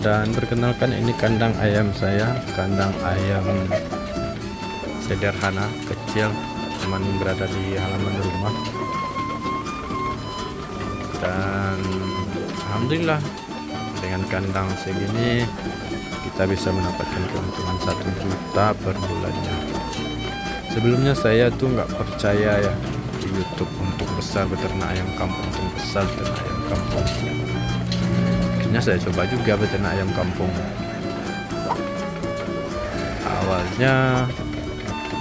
Dan perkenalkan, ini kandang ayam saya, kandang ayam sederhana kecil, cuman berada di halaman rumah. Dan alhamdulillah dengan kandang segini kita bisa mendapatkan keuntungan 1 juta per bulannya. Sebelumnya saya tuh nggak percaya ya di YouTube untuk besar beternak ayam kampung, untuk besar beternak ayam kampung. Akhirnya saya coba juga beternak ayam kampung. Awalnya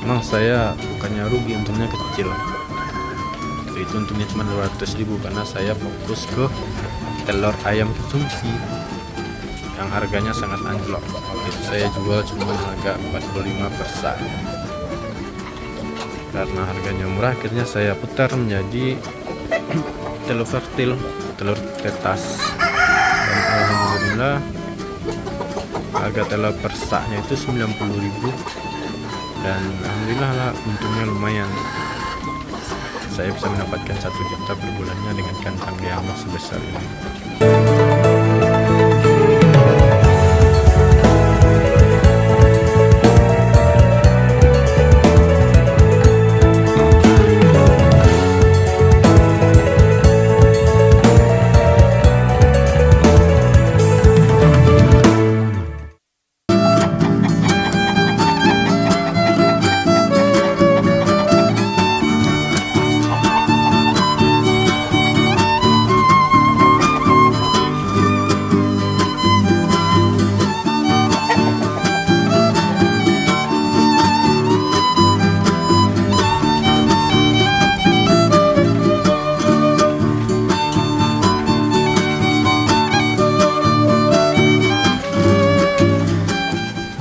memang saya bukannya rugi, untungnya kecil. Itu untungnya cuma 200.000 karena saya fokus ke telur ayam konsumsi yang harganya sangat anjlok. Waktu itu saya jual cuma harga 45 per sak. Karena harganya murah, akhirnya saya putar menjadi telur fertil, telur tetas. Dan alhamdulillah harga telur per saknya itu 90.000, dan alhamdulillah lah untungnya lumayan. Saya bisa mendapatkan 1 juta per bulannya dengan kandang yang sebesar ini.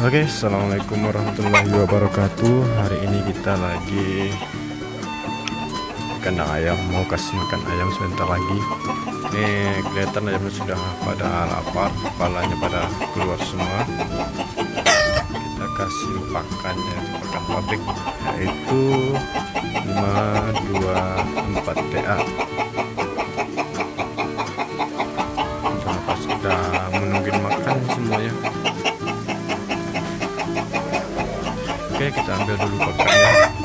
Oke, assalamualaikum warahmatullahi wabarakatuh. Hari ini kita lagi kandang ayam, mau kasih makan ayam sebentar lagi. Ini kelihatan ayamnya sudah pada lapar, kepalanya pada keluar semua. Kita kasih pakannya, pakan pabrik, yaitu 524 TA. Sudah menungguin makan semuanya. Oke, kita ambil dulu pakannya.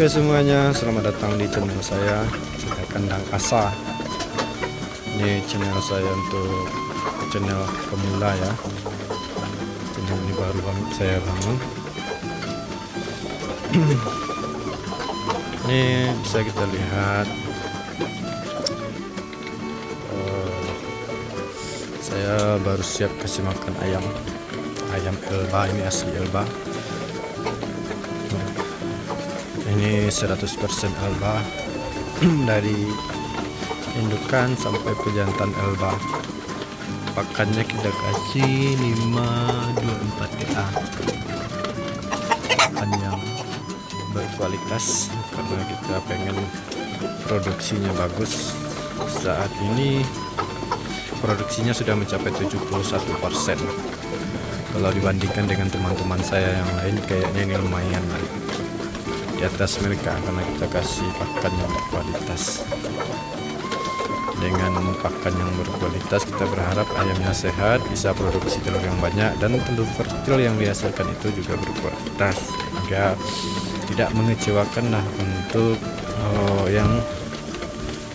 Oke semuanya, selamat datang di channel saya Kandang Asa. Ini channel saya untuk channel pemula ya. Channel ini baru saya bangun. Ini bisa kita lihat, saya baru siap kasih makan ayam Elba. Ini asli Elba. Ini 100% Elba. dari indukan sampai pejantan Elba. Pakannya kita kasih 524 DA, pakan yang berkualitas karena kita pengen produksinya bagus. Saat ini produksinya sudah mencapai 71%. Kalau dibandingkan dengan teman-teman saya yang lain, kayaknya ini lumayan lah di atas mereka karena kita kasih pakan yang berkualitas. Dengan pakan yang berkualitas kita berharap ayamnya sehat, bisa produksi telur yang banyak, dan telur fertil yang dihasilkan itu juga berkualitas sehingga tidak mengecewakan lah untuk yang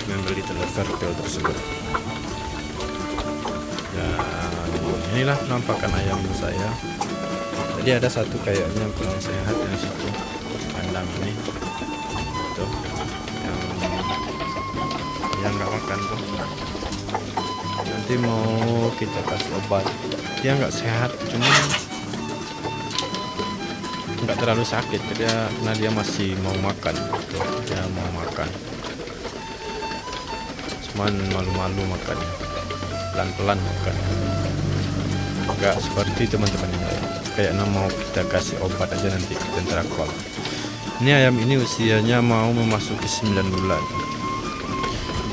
membeli telur fertil tersebut. Dan inilah penampakan ayam saya. Jadi ada satu kayaknya kurang sehat yang situ kandang ini tuh, yang nggak makan tuh. Nanti mau kita kasih obat, dia nggak sehat, cuma nggak terlalu sakit karena dia masih mau makan tuh, dia mau makan, cuman malu-malu makannya, pelan-pelan makan, nggak seperti teman-teman yang lain. Kayaknya mau kita kasih obat aja nanti Tentrakol. Ini ayam ini usianya mau memasuki 9 bulan.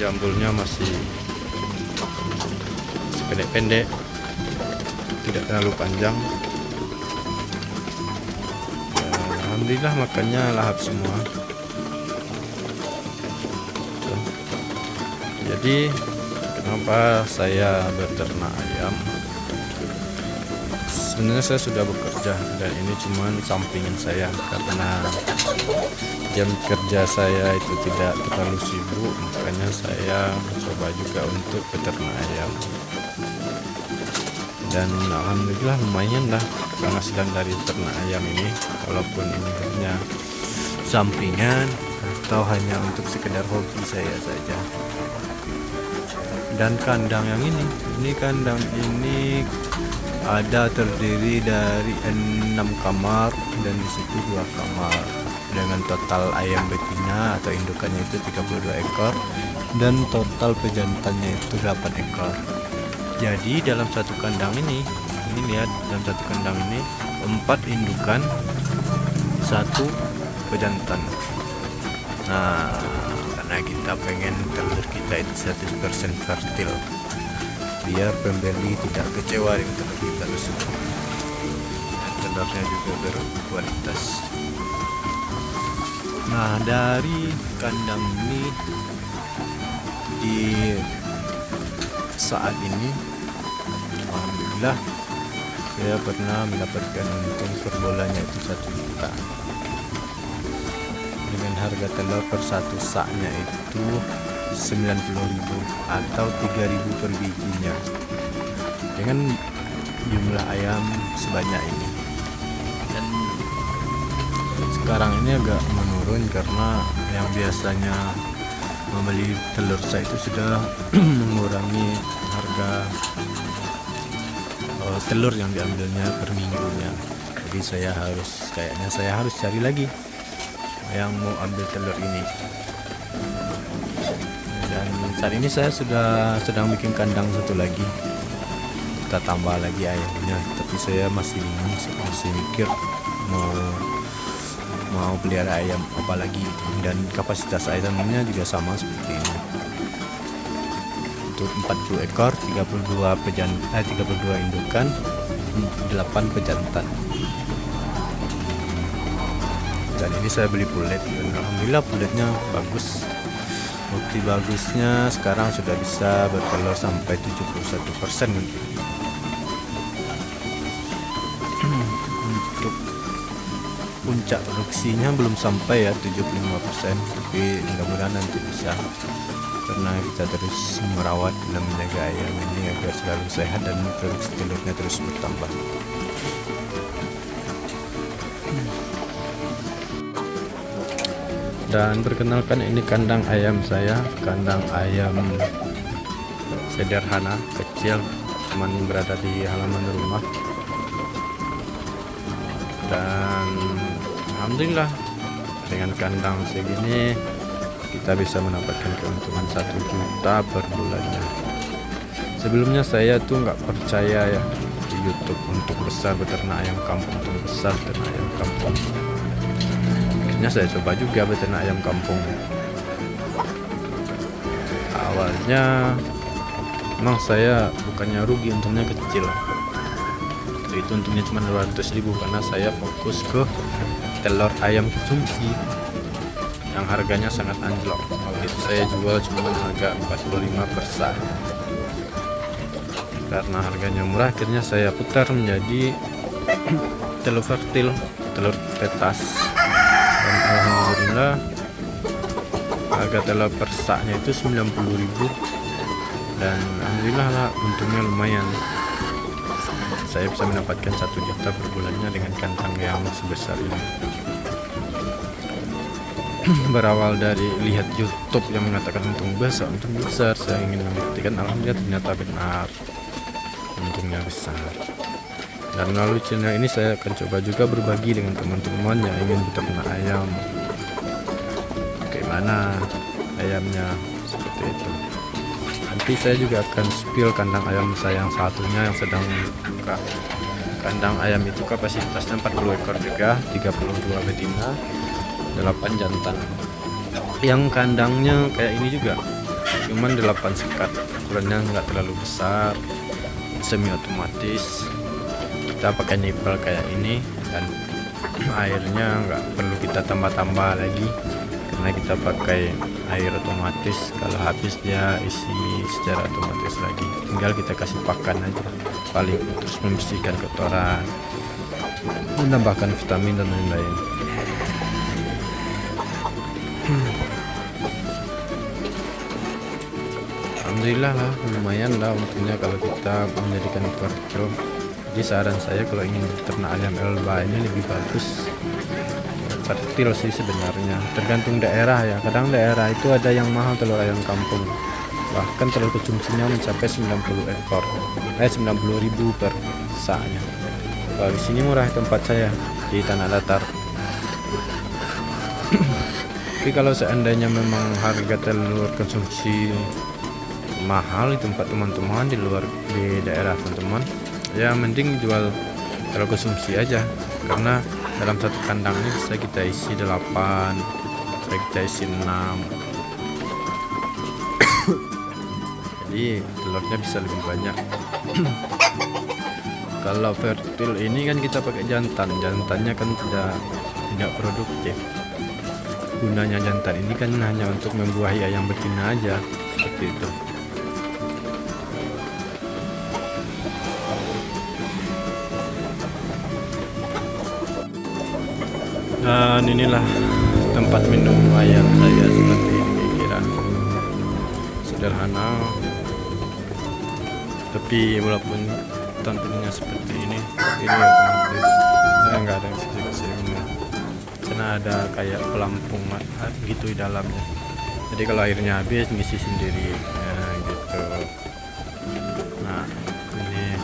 Jambulnya masih pendek-pendek, tidak terlalu panjang. Alhamdulillah makannya lahap semua. Jadi kenapa saya beternak ayam? Sebenarnya saya sudah bekerja dan ini cuman sampingan saya karena jam kerja saya itu tidak terlalu sibuk, makanya saya coba juga untuk beternak ayam. Dan alhamdulillah lumayan lah penghasilan dari ternak ayam ini, walaupun ini hanya sampingan atau hanya untuk sekedar hobi saya saja. Dan kandang yang ini kandang ini ada terdiri dari 6 kamar dan di situ 2 kamar dengan total ayam betina atau indukannya itu 32 ekor dan total pejantannya itu 8 ekor. Jadi dalam satu kandang ini lihat, dalam satu kandang ini 4 indukan, 1 pejantan. Nah, karena kita pengen telur kita itu 100% fertil, biar pembeli tidak kecewa dengan telur kita tersebut, dan telurnya juga berkualitas. Nah, dari kandang ini di saat ini alhamdulillah saya pernah mendapatkan untung per bulannya itu 1 juta dengan harga telur per satu saknya itu 90.000 atau 3.000 per bijinya dengan jumlah ayam sebanyak ini. Dan sekarang ini agak menurun karena yang biasanya membeli telur saya itu sudah mengurangi harga telur yang diambilnya per minggunya. Jadi kayaknya saya harus cari lagi yang mau ambil telur ini. Dan saat ini saya sedang bikin kandang satu lagi, kita tambah lagi ayamnya, tapi saya masih bingung, masih mikir mau pelihara ayam apa lagi, dan kapasitas ayamnya juga sama seperti ini. Untuk 40 ekor, 32 indukan, 8 pejantan. Dan ini saya beli pulet dan alhamdulillah puletnya bagus. Bukti bagusnya sekarang sudah bisa bertelur sampai 71%. Untuk puncak produksinya belum sampai ya 75%, tapi mudah-mudahan nanti bisa, karena kita terus merawat dan menjaga ayam ini agar selalu sehat dan produksi telurnya terus bertambah. Dan perkenalkan, ini kandang ayam saya, kandang ayam sederhana kecil, cuman berada di halaman rumah. Dan alhamdulillah dengan kandang segini kita bisa mendapatkan keuntungan 1 juta per bulannya. Sebelumnya saya tuh nggak percaya ya di YouTube untuk besar beternak ayam kampung, untuk besar beternak ayam kampung. Akhirnya saya coba juga beternak ayam kampung. Awalnya memang saya bukannya rugi, untungnya kecil. Itu untungnya cuma 200.000 karena saya fokus ke telur ayam konsumsi yang harganya sangat anjlok. Waktu itu saya jual cuma harga 45 per sak. Karena harganya murah, akhirnya saya putar menjadi telur fertil, telur tetas, dan alhamdulillah harga telur per saknya itu 90.000, dan alhamdulillah lah untungnya lumayan. Saya bisa mendapatkan 1 juta per bulannya dengan kandang yang sebesar ini. Berawal dari lihat YouTube yang mengatakan untung besar, saya ingin membuktikan, alhamdulillah ternyata benar, untungnya besar. Dan melalui channel ini saya akan coba juga berbagi dengan teman-teman yang ingin beternak ayam, bagaimana ayamnya, seperti itu. Nanti saya juga akan spill kandang ayam saya yang satunya yang sedang buka. Kandang ayam itu kapasitasnya 40 ekor juga, 32 betina, 8 jantan. Yang kandangnya kayak ini juga, cuman 8 sekat, ukurannya nggak terlalu besar, semi otomatis. Kita pakai nipel kayak ini, dan airnya nggak perlu kita tambah-tambah lagi karena kita pakai air otomatis. Kalau habis dia isi secara otomatis lagi, tinggal kita kasih pakan aja paling, terus membersihkan kotoran, menambahkan vitamin dan lain-lain. Alhamdulillah lah, lumayan lah untungnya kalau kita menjadikan fertil. Jadi saran saya kalau ingin beternak ayam Elba ini lebih bagus fertil sih sebenarnya, tergantung daerah ya. Kadang daerah itu ada yang mahal telur ayam kampung, bahkan telur konsumsinya mencapai 90.000 per saknya. Kalau di sini murah tempat saya di tanah datar. Tapi kalau seandainya memang harga telur konsumsi mahal di tempat teman-teman di luar, di daerah teman-teman, ya mending jual telur konsumsi aja, karena dalam satu kandang ini bisa kita isi 8, bisa kita isi 6. Jadi telurnya bisa lebih banyak. Kalau fertil ini kan kita pakai jantannya kan tidak produktif. Gunanya jantan ini kan hanya untuk membuahi ayam betina aja, seperti itu. Dan inilah tempat minum ayam saya seperti ini, kira sederhana, tapi walaupun tampilnya seperti ini otomatis nggak ada sisi-sisi, karena ada kayak pelampung gitu di dalamnya. Jadi kalau airnya habis ngisi sendiri, gitu. Nah, ini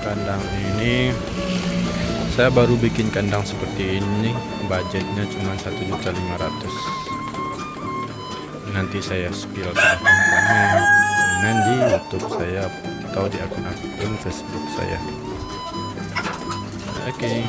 kandang ini saya baru bikin kandang seperti ini, budgetnya cuma 1.500.000. Nanti saya spill komen di YouTube saya atau di akun Facebook saya. Oke.